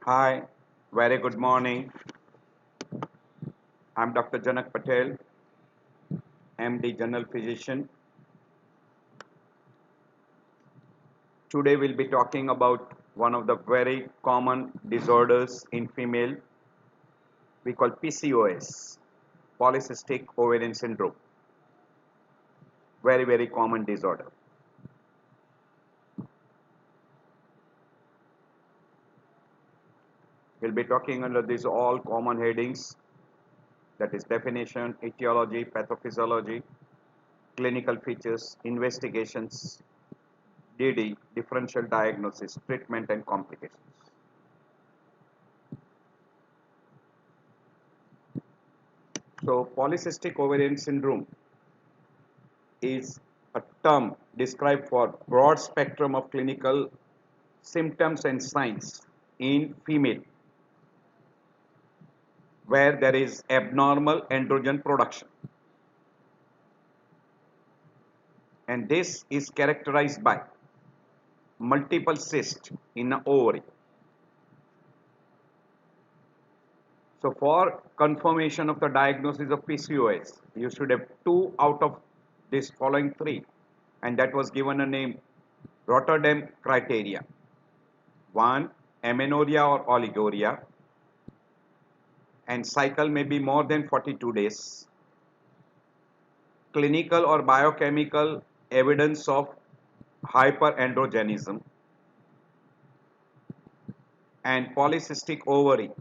Hi, very good morning. I'm Dr. Janak Patel, MD General Physician. Today we'll be talking about one of the very common disorders in female we call PCOS, polycystic ovarian syndrome. Very common disorder. We'll be talking under these all common headings, that is definition, etiology, pathophysiology, clinical features, investigations, DD, differential diagnosis, treatment and complications. So polycystic ovarian syndrome is a term described for broad spectrum of clinical symptoms and signs in female where there is abnormal androgen production, and this is characterized by multiple cysts in the ovary. So for confirmation of the diagnosis of PCOS, you should have 2 out of this following 3, and that was given a name Rotterdam criteria. 1. Amenorrhea or oliguria, and cycle may be more than 42 days. Clinical or biochemical evidence of hyperandrogenism, and polycystic ovary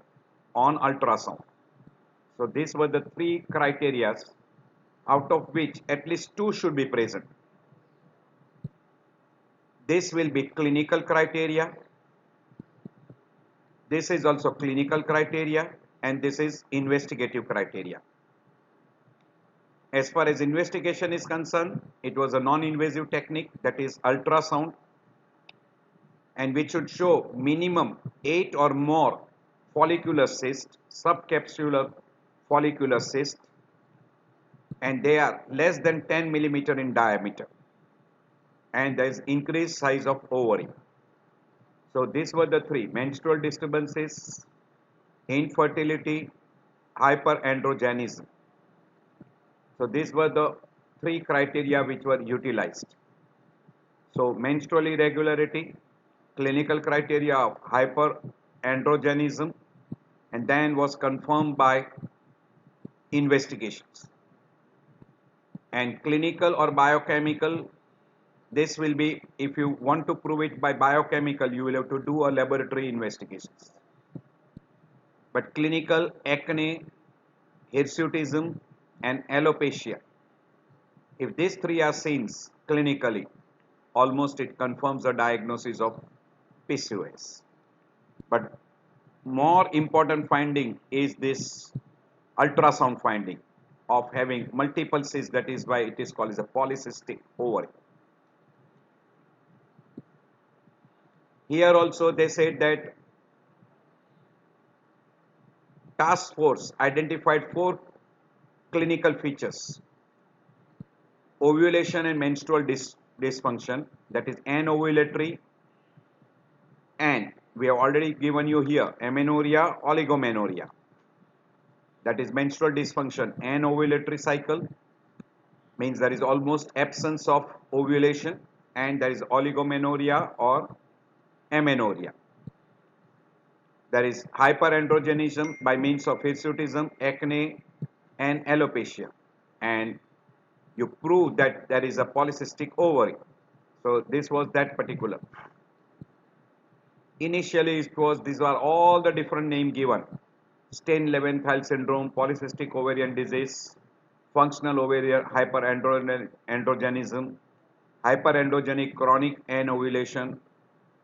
on ultrasound. So these were the 3 criteria, out of which at least 2 should be present. This will be clinical criteria. This is also clinical criteria, and this is investigative criteria. As far as investigation is concerned, it was a non-invasive technique, that is ultrasound, and which should show minimum 8 or more follicular cysts, subcapsular follicular cysts, and they are less than 10 millimeter in diameter, and there is increased size of ovary. So these were the 3: menstrual disturbances, infertility, hyperandrogenism. So these were the 3 criteria which were utilized. So menstrual irregularity, clinical criteria of hyperandrogenism, and then was confirmed by investigations. And clinical or biochemical, this will be, if you want to prove it by biochemical, you will have to do a laboratory investigations. But clinical, acne, hirsutism and alopecia, if these 3 are seen clinically, almost it confirms the diagnosis of PCOS. But more important finding is this ultrasound finding of having multiple cysts, that is why it is called as a polycystic ovary. Here also they said that task force identified 4 clinical features: ovulation and menstrual dysfunction, that is anovulatory, and we have already given you here amenorrhea, oligomenorrhea, that is menstrual dysfunction. Anovulatory cycle means there is almost absence of ovulation, and there is oligomenorrhea or amenorrhea. There is hyperandrogenism by means of hirsutism, acne and alopecia, and you prove that there is a polycystic ovary. So this was that particular. Initially it was, these were all the different name given: Stein-Leventhal syndrome, polycystic ovarian disease, functional ovarian hyperandrogenism, hyperandrogenic chronic anovulation,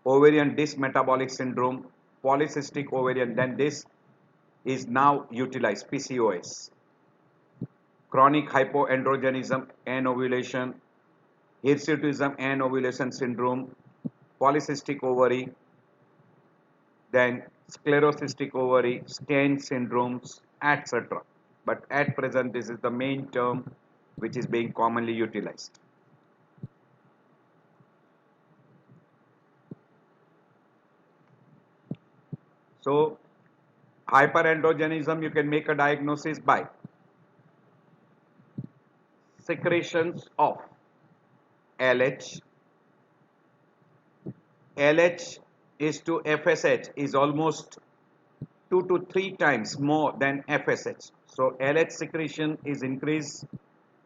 ovarian dysmetabolic syndrome, polycystic ovarian. Then this is now utilized, PCOS, chronic hypoandrogenism, anovulation, hirsutism, anovulation syndrome, polycystic ovary, then sclerosing ovary, Stein syndromes, etc. But at present, this is the main term which is being commonly utilized. So hyperandrogenism, you can make a diagnosis by secretions of LH. LH is to FSH is almost 2 to 3 times more than FSH. So LH secretion is increased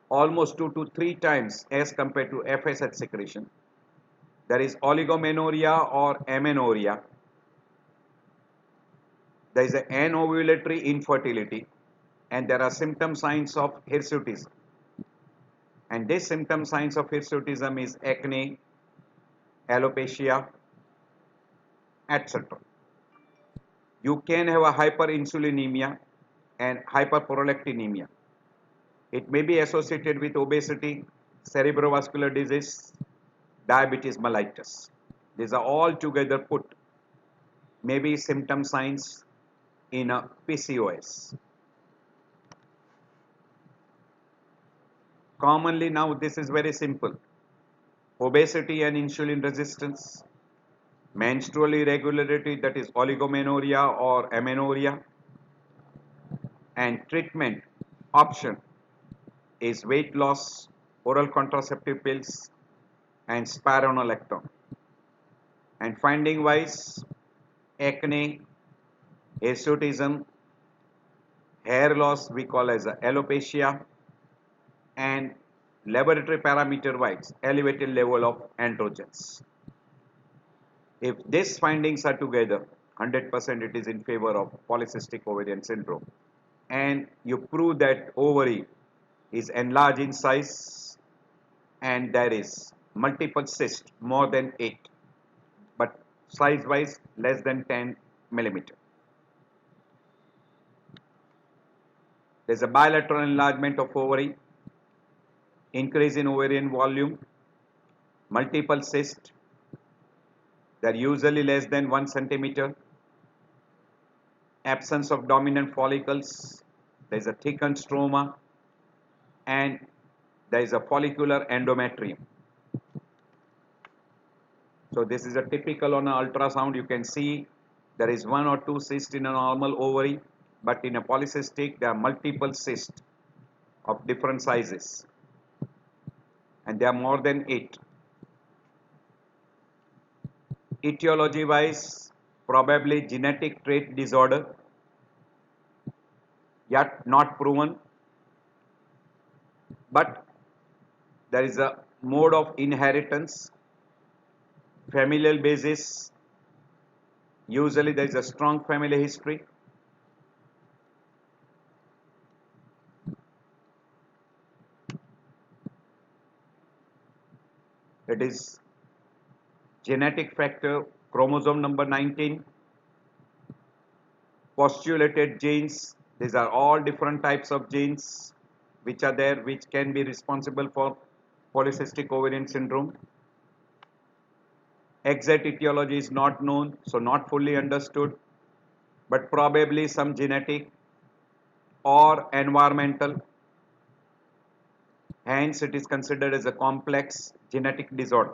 almost 2 to 3 times as compared to FSH secretion. There is oligomenorrhea or amenorrhea. There is an anovulatory infertility, and there are symptom signs of hirsutism. And this symptom signs of hirsutism is acne, alopecia, etc. You can have a hyperinsulinemia and hyperprolactinemia. It may be associated with obesity, cerebrovascular disease, diabetes mellitus. These are all together put maybe symptom signs in a PCOS. Commonly now this is very simple. Obesity and insulin resistance, menstrual irregularity, that is oligomenorrhea or amenorrhea, and treatment option is weight loss, oral contraceptive pills, and spironolactone. And finding wise, acne, hirsutism, hair loss we call as alopecia, and laboratory parameter wise elevated level of androgens. If these findings are together, 100% it is in favor of polycystic ovarian syndrome. And you prove that ovary is enlarged in size and there is multiple cysts more than 8, but size wise less than 10 millimeter. There is a bilateral enlargement of ovary, increase in ovarian volume, multiple cysts, they are usually less than 1 centimeter, absence of dominant follicles, there is a thickened stroma, and there is a follicular endometrium. So this is a typical on an ultrasound. You can see there is 1 or 2 cysts in a normal ovary, but in a polycystic there are multiple cysts of different sizes, and there are more than 8. Etiology wise, probably genetic trait disorder, yet not proven, but there is a mode of inheritance, familial basis, usually there is a strong family history. It is genetic factor, chromosome number 19, postulated genes, these are all different types of genes which are there which can be responsible for polycystic ovarian syndrome. Exact etiology is not known, so not fully understood, but probably some genetic or environmental, hence it is considered as a complex genetic disorder.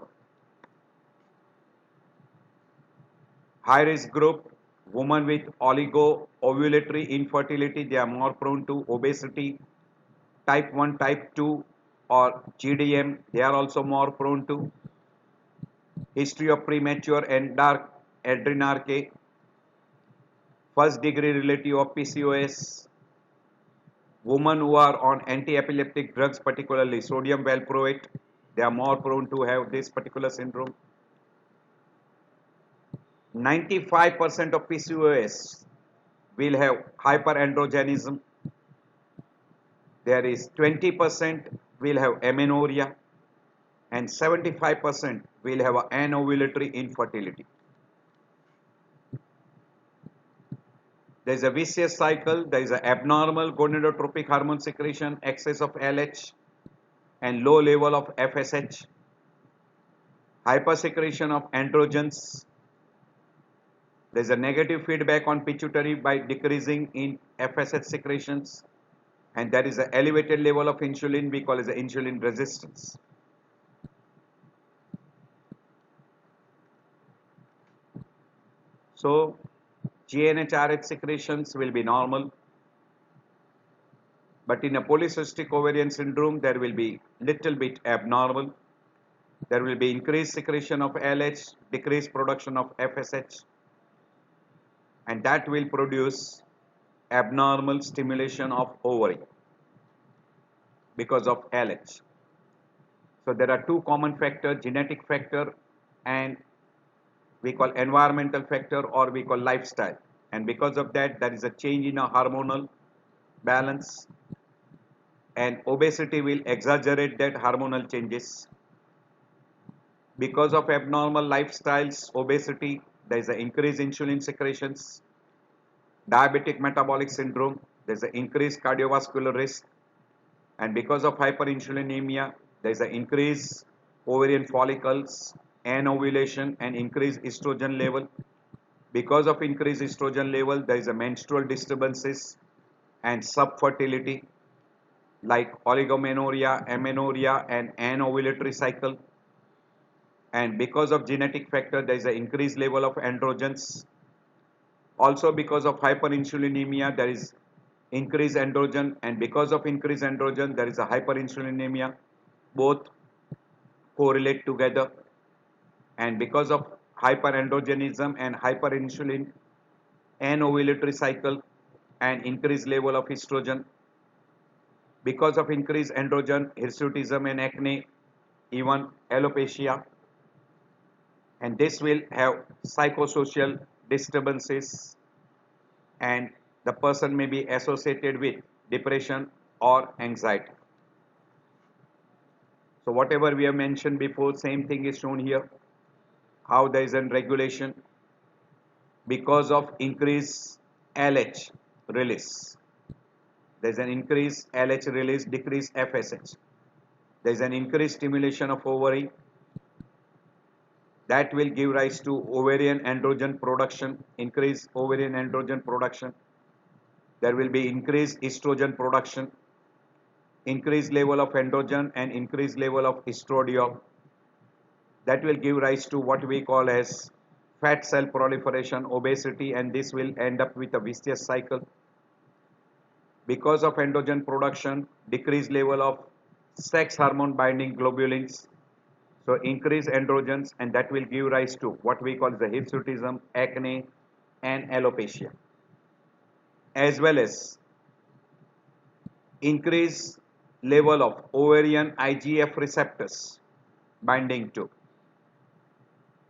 High risk group, women with oligo-ovulatory infertility, they are more prone to obesity, type 1, type 2 or GDM, they are also more prone to. History of premature adrenarche, first degree relative of PCOS, women who are on anti-epileptic drugs, particularly sodium valproate, they are more prone to have this particular syndrome. 95% of PCOS will have hyperandrogenism. There is 20% will have amenorrhea and 75% will have anovulatory infertility. There is a vicious cycle. There is an abnormal gonadotrophic hormone secretion, excess of LH and low level of FSH, hypersecretion of androgens. There is a negative feedback on pituitary by decreasing in FSH secretions, and there is an elevated level of insulin we call as insulin resistance. So GnRH secretions will be normal, but in a polycystic ovarian syndrome there will be little bit abnormal. There will be increased secretion of LH, decreased production of FSH, and that will produce abnormal stimulation of ovary because of LH. So there are two common factors, genetic factor and we call environmental factor or we call lifestyle. And because of that, there is a change in a hormonal balance, and obesity will exaggerate that hormonal changes. Because of abnormal lifestyles, obesity, there is an increased insulin secretions, diabetic metabolic syndrome, there is an increased cardiovascular risk, and because of hyperinsulinemia, there is an increased ovarian follicles, anovulation, and increased estrogen level. Because of increased estrogen level, there is a menstrual disturbances and subfertility like oligomenorrhea, amenorrhea, and anovulatory cycle. And because of genetic factor, there is an increased level of androgens. Also because of hyperinsulinemia, there is increased androgen, and because of increased androgen, there is a hyperinsulinemia. Both correlate together, and because of hyperandrogenism and hyperinsulin and ovulatory cycle and increased level of estrogen, because of increased androgen, hirsutism and acne, even alopecia, and this will have psychosocial disturbances, and the person may be associated with depression or anxiety. So whatever we have mentioned before, same thing is shown here, how there is a regulation because of increased LH release. There is an increased LH release, decreased FSH. There is an increased stimulation of ovary that will give rise to ovarian androgen production, increased ovarian androgen production. There will be increased estrogen production, increased level of androgen and increased level of estradiol. That will give rise to what we call as fat cell proliferation, obesity, and this will end up with a vicious cycle. Because of androgen production, decreased level of sex hormone binding globulins, so increase androgens, and that will give rise to what we call the hirsutism, acne, and alopecia, as well as increase level of ovarian IGF receptors binding to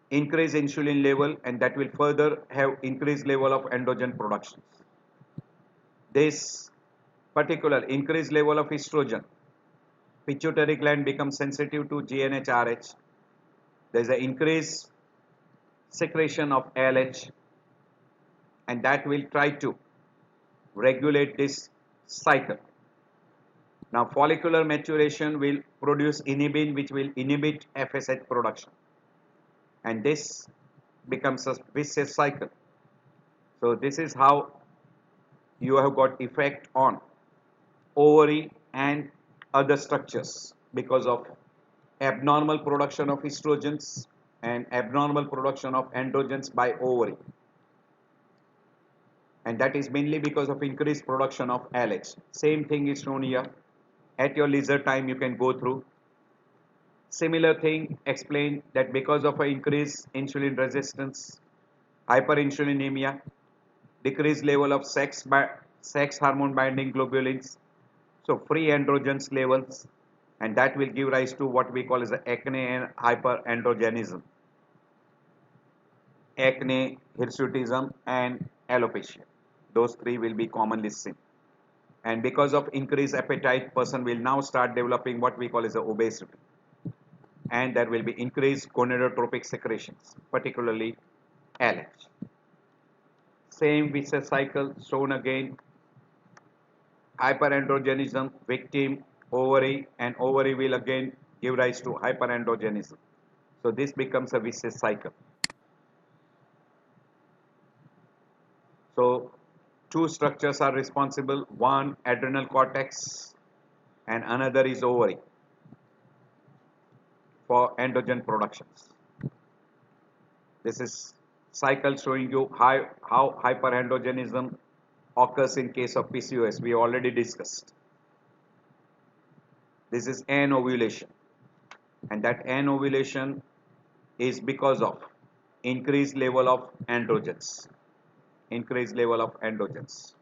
increase insulin level, and that will further have increased level of androgen productions. This particular increased level of estrogen, pituitary gland becomes sensitive to GnRH. There is an increased secretion of LH, and that will try to regulate this cycle. Now follicular maturation will produce inhibin, which will inhibit FSH production, and this becomes a vicious cycle. So this is how you have got effect on ovary and other structures because of abnormal production of estrogens and abnormal production of androgens by ovary, and that is mainly because of increased production of LH. Same thing is shown here. At your leisure time you can go through. Similar thing explained that because of an increased insulin resistance, hyperinsulinemia, decreased level of sex hormone binding globulins, so free androgens levels, and that will give rise to what we call as acne and hyperandrogenism, acne, hirsutism, and alopecia. Those three will be commonly seen. And because of increased appetite, person will now start developing what we call as obesity, and there will be increased gonadotropic secretions, particularly LH. Same vicious cycle shown again. Hyperandrogenism, victim, ovary, and ovary will again give rise to hyperandrogenism. So this becomes a vicious cycle. So two structures are responsible, one adrenal cortex and another is ovary for androgen productions. This is cycle showing you how hyperandrogenism occurs in case of PCOS. We already discussed. This is anovulation, and that anovulation is because of increased level of androgens. Increased level of androgens.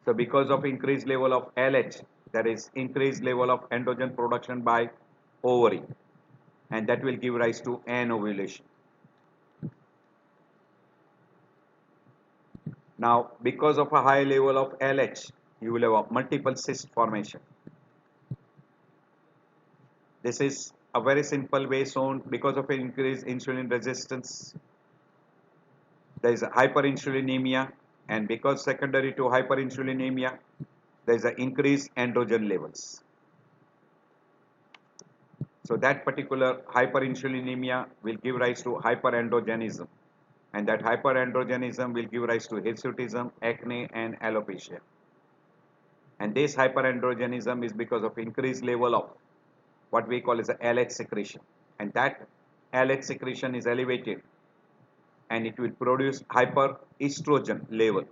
So because of increased level of LH, that is increased level of androgen production by ovary, and that will give rise to anovulation. Now, because of a high level of LH, you will have a multiple cyst formation. This is a very simple way shown. Because of increased insulin resistance, there is a hyperinsulinemia, and because secondary to hyperinsulinemia, there is an increased androgen levels. So that particular hyperinsulinemia will give rise to hyperandrogenism, and that hyperandrogenism will give rise to hirsutism, acne, and alopecia. And this hyperandrogenism is because of increased level of what we call as a LH secretion, and that LH secretion is elevated, and it will produce hyperestrogen level,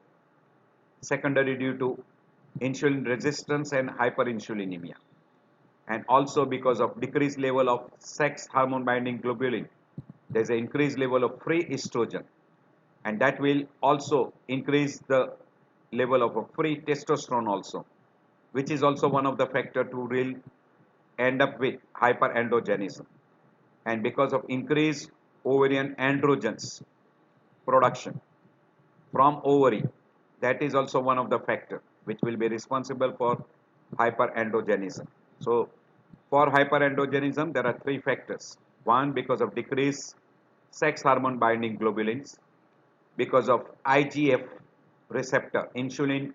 secondary due to insulin resistance and hyperinsulinemia, and also because of decreased level of sex hormone binding globulin, there is an increased level of free estrogen, and that will also increase the level of a free testosterone also, which is also one of the factor to really end up with hyperandrogenism. And because of increased ovarian androgens production from ovary, that is also one of the factor which will be responsible for hyperandrogenism. So for hyperandrogenism, there are three factors. One, because of decreased sex hormone binding globulins, because of IGF receptor, insulin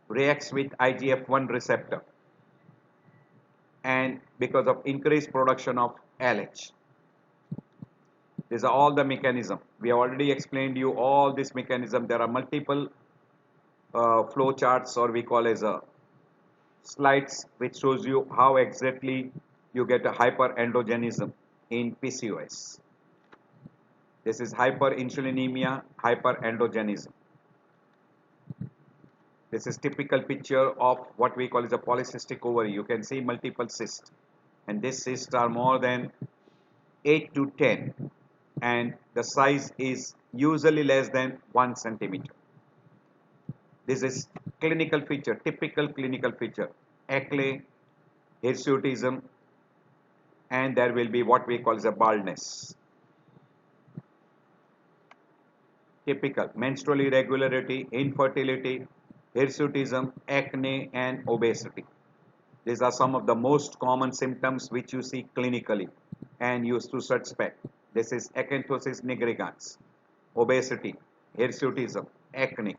reacts with IGF-1 receptor, and because of increased production of LH. These are all the mechanism. We have already explained you all this mechanism. There are multiple flow charts, or we call as a slides, which shows you how exactly you get a hyperandrogenism in PCOS. This is hyperinsulinemia, hyperandrogenism. This is typical picture of what we call as a polycystic ovary. You can see multiple cysts, and these cysts are more than 8 to 10, and the size is usually less than 1 centimeter. This is clinical feature, typical clinical feature, acne, hirsutism, and there will be what we call as a baldness. Typical menstrual irregularity, infertility, hirsutism, acne, and obesity. These are some of the most common symptoms which you see clinically and used to suspect. This is acanthosis nigricans, obesity, hirsutism, acne,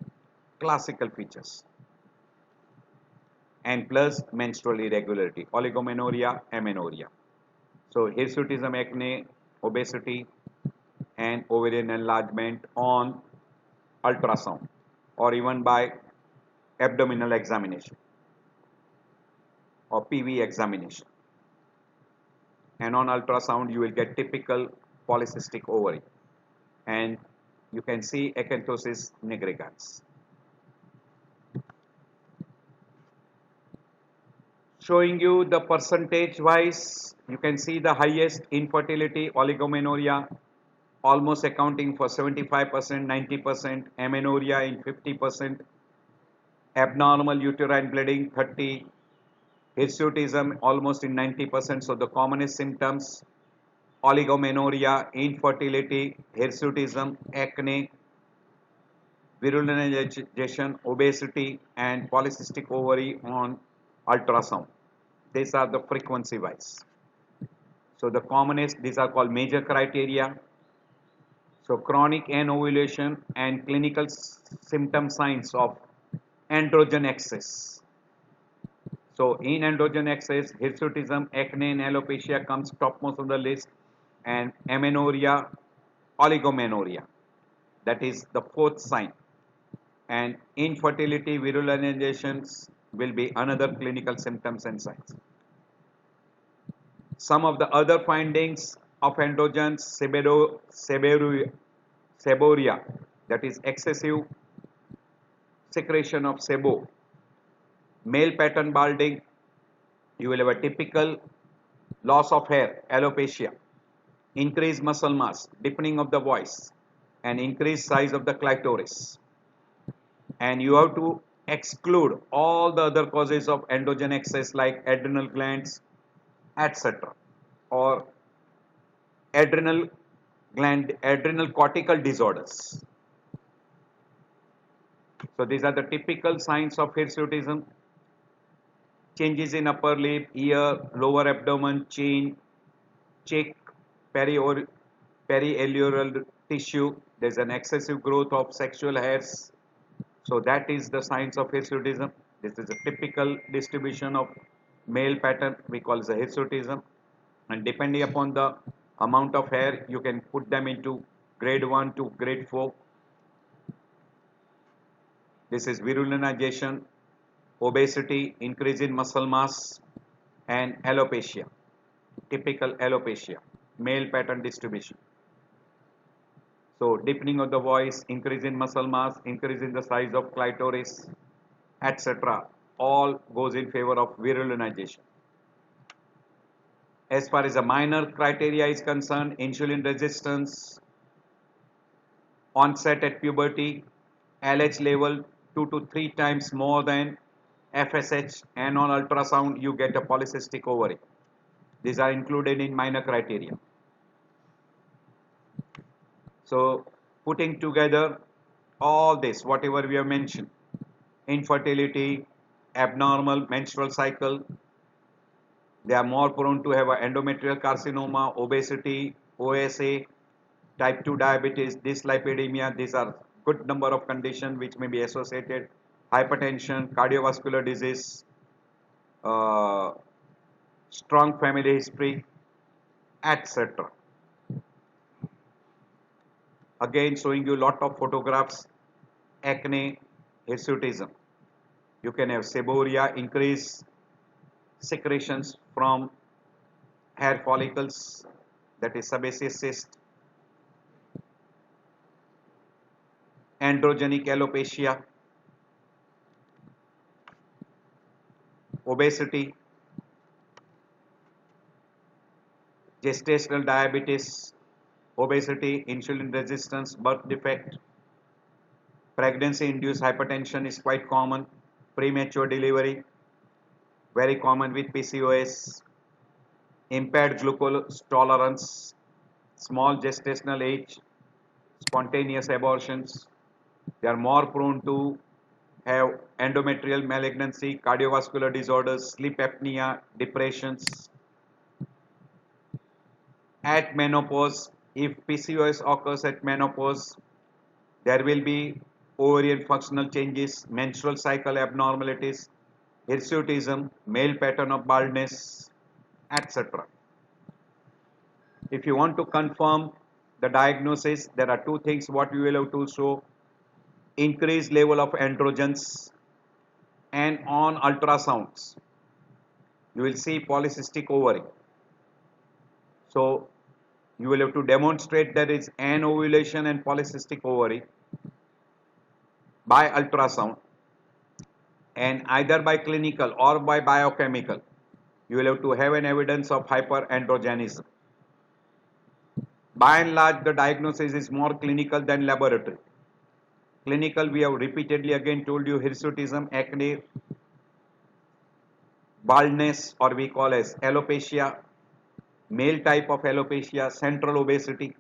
classical features, and plus menstrual irregularity, oligomenorrhea, amenorrhea. So hirsutism, acne, obesity, and ovarian enlargement on ultrasound or even by abdominal examination or PV examination. And on ultrasound you will get typical polycystic ovary, and you can see acanthosis nigricans. Showing you the percentage wise, you can see the highest infertility, oligomenorrhea, almost accounting for 75%, 90%, amenorrhea in 50%, abnormal uterine bleeding 30%, hirsutism almost in 90%. So the commonest symptoms: oligomenorrhea, infertility, hirsutism, acne, virilization, obesity, and polycystic ovary on ultrasound. These are the frequency wise. So the commonest, these are called major criteria. So chronic anovulation and clinical symptom signs of androgen excess. So in androgen excess, hirsutism, acne, and alopecia comes topmost on the list, and amenorrhea, oligomenorrhea, that is the fourth sign, and infertility, virulinizations will be another clinical symptoms and signs. Some of the other findings of androgens, Seborrhea, that is excessive secretion of sebo. Male pattern balding, you will have a typical loss of hair, alopecia, increased muscle mass, deepening of the voice, and increased size of the clitoris. And you have to exclude all the other causes of androgen excess like adrenal glands, etc., or adrenal cortical disorders. So these are the typical signs of hirsutism. Changes in upper lip, ear, lower abdomen, chin, cheek, perialveolar tissue. There's an excessive growth of sexual hairs. So that is the signs of hirsutism. This is a typical distribution of male pattern we call as a hirsutism. And depending upon the amount of hair, you can put them into grade 1 to grade 4. This is virilization, obesity, increase in muscle mass, and alopecia. Typical alopecia, male pattern distribution. So deepening of the voice, increase in muscle mass, increase in the size of clitoris, etc. all goes in favor of virilization. As far as the minor criteria is concerned, insulin resistance, onset at puberty, LH level 2 to 3 times more than FSH, and on ultrasound you get a polycystic ovary. These are included in minor criteria. So putting together all this, whatever we have mentioned, infertility, abnormal menstrual cycle, they are more prone to have a endometrial carcinoma, obesity, OSA, type 2 diabetes, dyslipidemia. These are good number of conditions which may be associated. Hypertension, cardiovascular disease, uh, strong family history, etc. Again showing you lot of photographs, acne, hirsutism. You can have seborrhea, increase secretions from hair follicles, that is sebaceous cyst, androgenic alopecia, obesity, gestational diabetes, obesity, insulin resistance, birth defect, pregnancy induced hypertension is quite common, premature delivery, very common with PCOS, impaired glucose tolerance, small gestational age, spontaneous abortions. They are more prone to have endometrial malignancy, cardiovascular disorders, sleep apnea, depressions. At menopause, if PCOS occurs at menopause, there will be ovarian functional changes, menstrual cycle abnormalities, hirsutism, male pattern of baldness, etc. If you want to confirm the diagnosis, there are two things what you will have to show: increased level of androgens, and on ultrasounds you will see polycystic ovary. So you will have to demonstrate there is an ovulation and polycystic ovary by ultrasound, and either by clinical or by biochemical you will have to have an evidence of hyperandrogenism. By and large, the diagnosis is more clinical than laboratory. Clinical, we have repeatedly again told you, hirsutism, acne, baldness, or we call as alopecia, male type of alopecia, central obesity,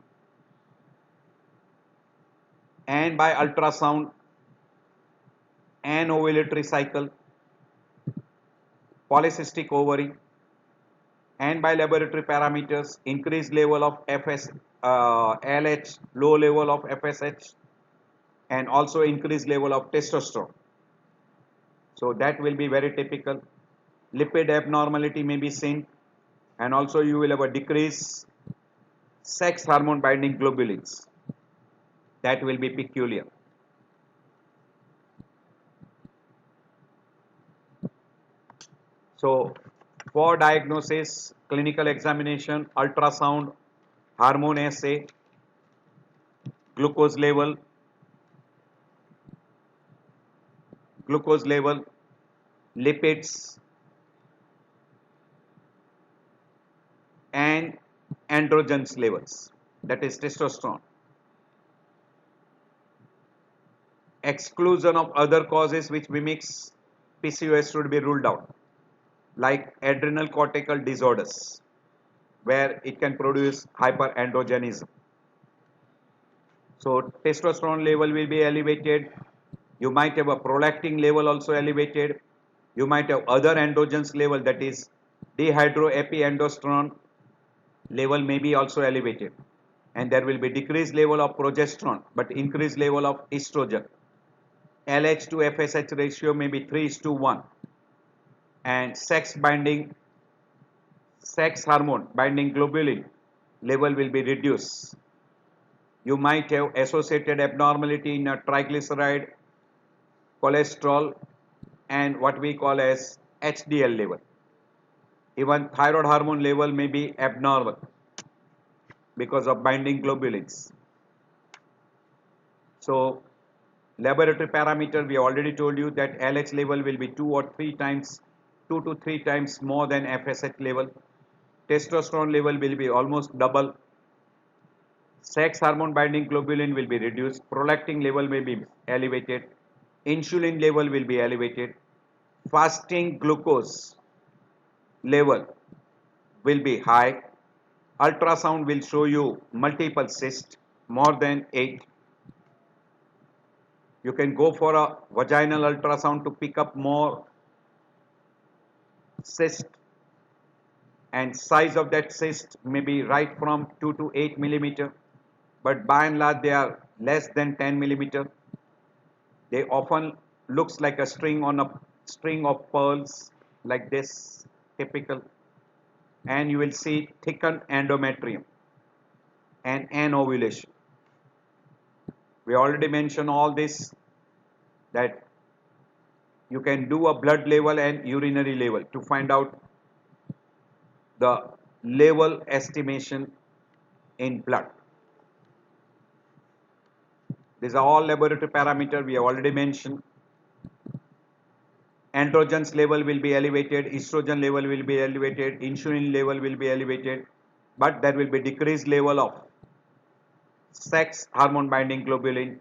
and by ultrasound, an ovulatory cycle, polycystic ovary, and by laboratory parameters, increased level of LH, low level of FSH, and also increased level of testosterone. So that will be very typical. Lipid abnormality may be seen, and also you will have a decreased sex hormone binding globulins. That will be peculiar. So for diagnosis, clinical examination, ultrasound, hormone assay, glucose level, lipids, and androgens levels, that is testosterone. Exclusion of other causes which mimics PCOS should be ruled out, like adrenal cortical disorders, where it can produce hyperandrogenism. So testosterone level will be elevated. You might have a prolactin level also elevated. You might have other androgens level, that is dehydroepiandrosterone level may be also elevated. And there will be decreased level of progesterone but increased level of estrogen. LH to FSH ratio may be 3:1, and sex hormone binding globulin level will be reduced. You might have associated abnormality in a triglyceride, cholesterol, and what we call as HDL level. Even thyroid hormone level may be abnormal because of binding globulins. So laboratory parameter, we already told you that LH level will be 2 to 3 times more than FSH level. Testosterone level will be almost double. Sex hormone binding globulin will be reduced. Prolactin level may be elevated. Insulin level will be elevated. Fasting glucose level will be high. Ultrasound will show you multiple cysts, more than 8. You can go for a vaginal ultrasound to pick up more cyst, and size of that cyst may be right from 2 to 8 millimeter, but by and large they are less than 10 millimeter. They often looks like a string of pearls like this, typical, and you will see thickened endometrium and anovulation. We already mentioned all this, that you can do a blood level and urinary level to find out the level estimation in blood. These are all laboratory parameters we have already mentioned. Androgens level will be elevated, estrogen level will be elevated, insulin level will be elevated, but there will be decreased level of sex hormone binding globulin,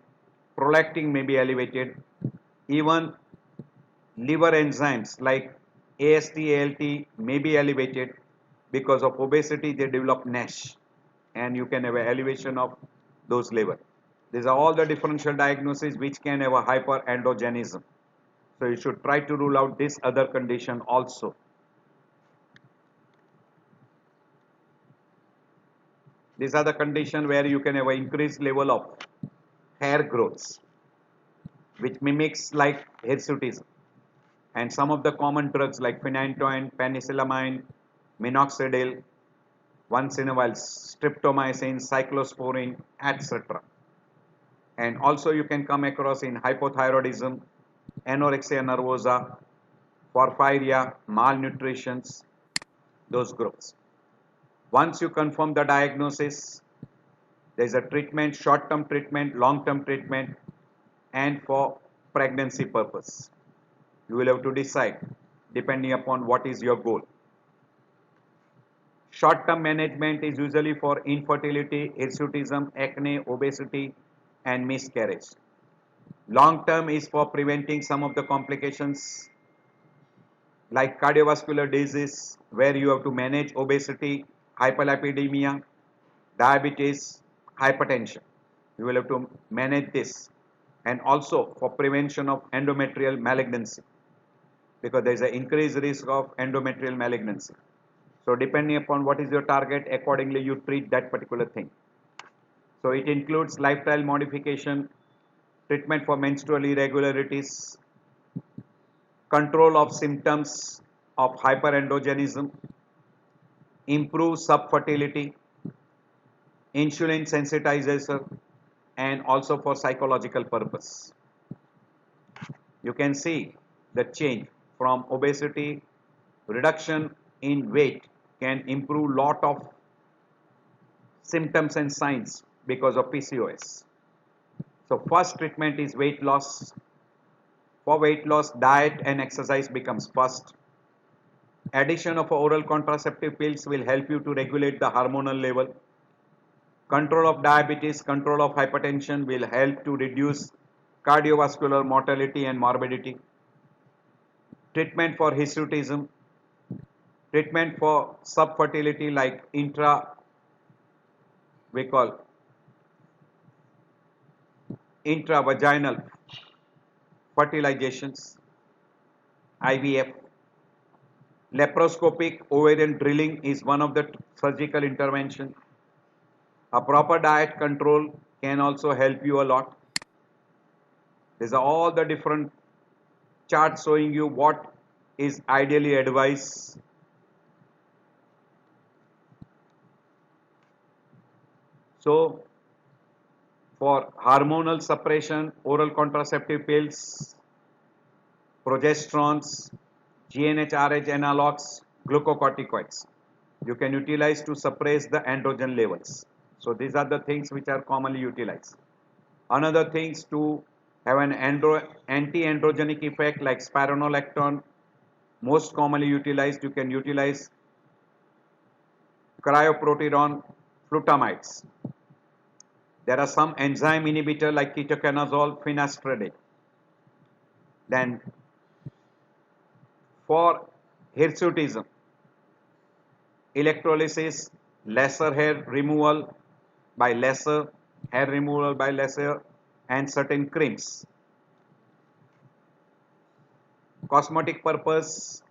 prolactin may be elevated, even liver enzymes like AST, ALT may be elevated. Because of obesity they develop NASH, and you can have an elevation of those levels. These are all the differential diagnoses which can have a hyperandrogenism. So you should try to rule out this other condition also. These are the conditions where you can have an increased level of hair growths, which mimics like hirsutism. And some of the common drugs like phenytoin, penicillamine, minoxidil, once in a while streptomycin, cyclosporin, etc. And also you can come across in hypothyroidism, anorexia nervosa, porphyria, malnutrition, those groups. Once you confirm the diagnosis, there is a treatment, short-term treatment, long-term treatment, and for pregnancy purpose. You will have to decide depending upon what is your goal. Short-term management is usually for infertility, hirsutism, acne, obesity, and miscarriage. Long-term is for preventing some of the complications like cardiovascular disease, where you have to manage obesity, hyperlipidemia, diabetes, hypertension. You will have to manage this, and also for prevention of endometrial malignancy, because there is an increased risk of endometrial malignancy. So depending upon what is your target, accordingly you treat that particular thing. So it includes lifestyle modification, treatment for menstrual irregularities, control of symptoms of hyperandrogenism, improve subfertility, insulin sensitizer, and also for psychological purpose. You can see the change from obesity, reduction in weight can improve lot of symptoms and signs because of PCOS. So first treatment is weight loss. For weight loss, diet and exercise becomes first. Addition of oral contraceptive pills will help you to regulate the hormonal level. Control of diabetes, control of hypertension will help to reduce cardiovascular mortality and morbidity. Treatment for hirsutism, treatment for subfertility like we call intravaginal fertilizations, IVF. Laparoscopic ovarian drilling is one of the surgical intervention. A proper diet control can also help you a lot. These are all the different charts showing you what is ideally advised. So, for hormonal suppression, oral contraceptive pills, progesterones, GnRH analogs, glucocorticoids, you can utilize to suppress the androgen levels. So these are the things which are commonly utilized. Another things to have an anti-androgenic effect like spironolactone, most commonly utilized, you can utilize cryoproteron flutamides. There are some enzyme inhibitor like ketoconazole, finasteride. Then for hirsutism, electrolysis, lesser hair removal by lesser, hair removal by lesser, and certain creams. Cosmetic purpose,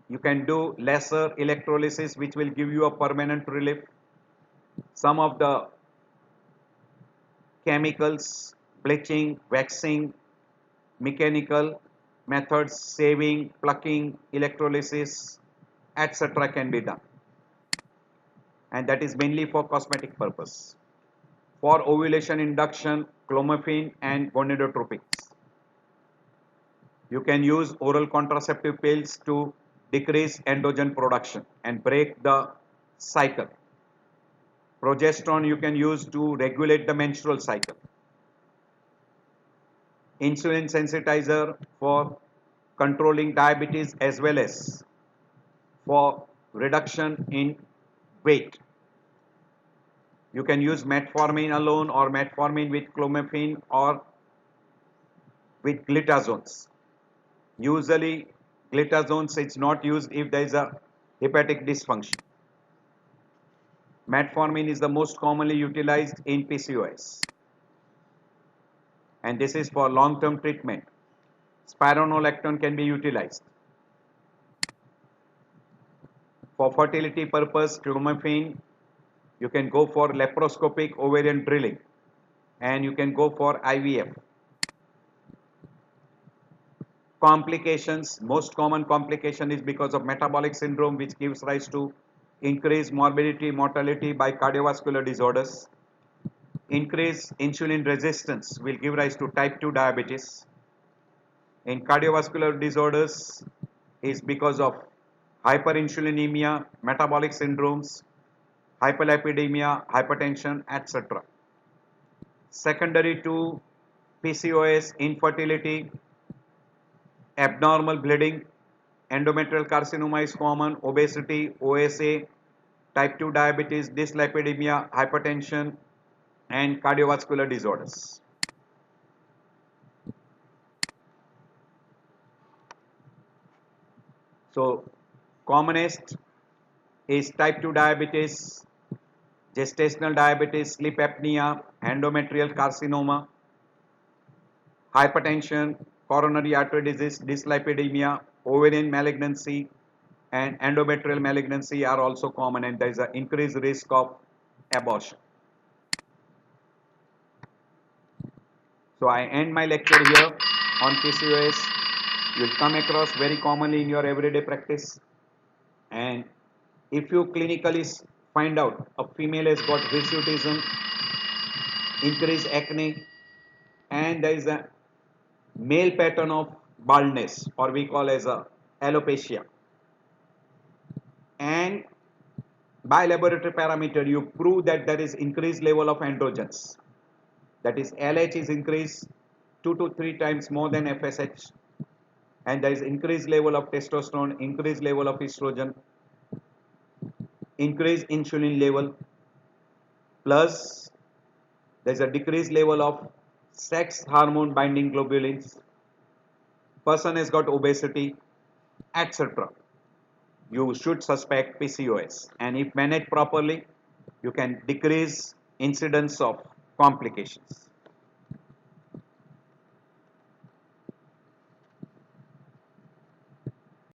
you can do lesser electrolysis which will give you a permanent relief. Some of the chemicals, bleaching, waxing, mechanical methods, saving, plucking, electrolysis, etc. can be done. And that is mainly for cosmetic purpose. For ovulation induction, clomiphene and gonadotropins. You can use oral contraceptive pills to decrease androgen production and break the cycle. Progesterone you can use to regulate the menstrual cycle. Insulin sensitizer for controlling diabetes as well as for reduction in weight. You can use metformin alone or metformin with clomiphene or with glitazones. Usually glitazones is not used if there is a hepatic dysfunction. Metformin is the most commonly utilized in PCOS. And this is for long-term treatment. Spironolactone can be utilized. For fertility purpose, clomiphene, you can go for laparoscopic ovarian drilling and you can go for IVF. Complications, most common complication is because of metabolic syndrome which gives rise to increased morbidity, mortality by cardiovascular disorders. Increased insulin resistance will give rise to type 2 diabetes. In cardiovascular disorders is because of hyperinsulinemia, metabolic syndromes, hyperlipidemia, hypertension, etc. Secondary to PCOS, infertility, abnormal bleeding, endometrial carcinoma is common, obesity, OSA, type 2 diabetes, dyslipidemia, hypertension, and cardiovascular disorders. So, commonest is type 2 diabetes, gestational diabetes, sleep apnea, endometrial carcinoma, hypertension, coronary artery disease, dyslipidemia, ovarian malignancy, and endometrial malignancy are also common, and there is an increased risk of abortion. So I end my lecture here on PCOS. You will come across very commonly in your everyday practice, and if you clinically find out a female has got hirsutism, increased acne, and there is a male pattern of baldness or we call as a alopecia, and by laboratory parameter you prove that there is increased level of androgens, that is LH is increased 2 to 3 times more than FSH, and there is increased level of testosterone, increased level of estrogen, increased insulin level, plus there is a decreased level of sex hormone binding globulins, person has got obesity, etc. You should suspect PCOS, and if managed properly, you can decrease incidence of complications.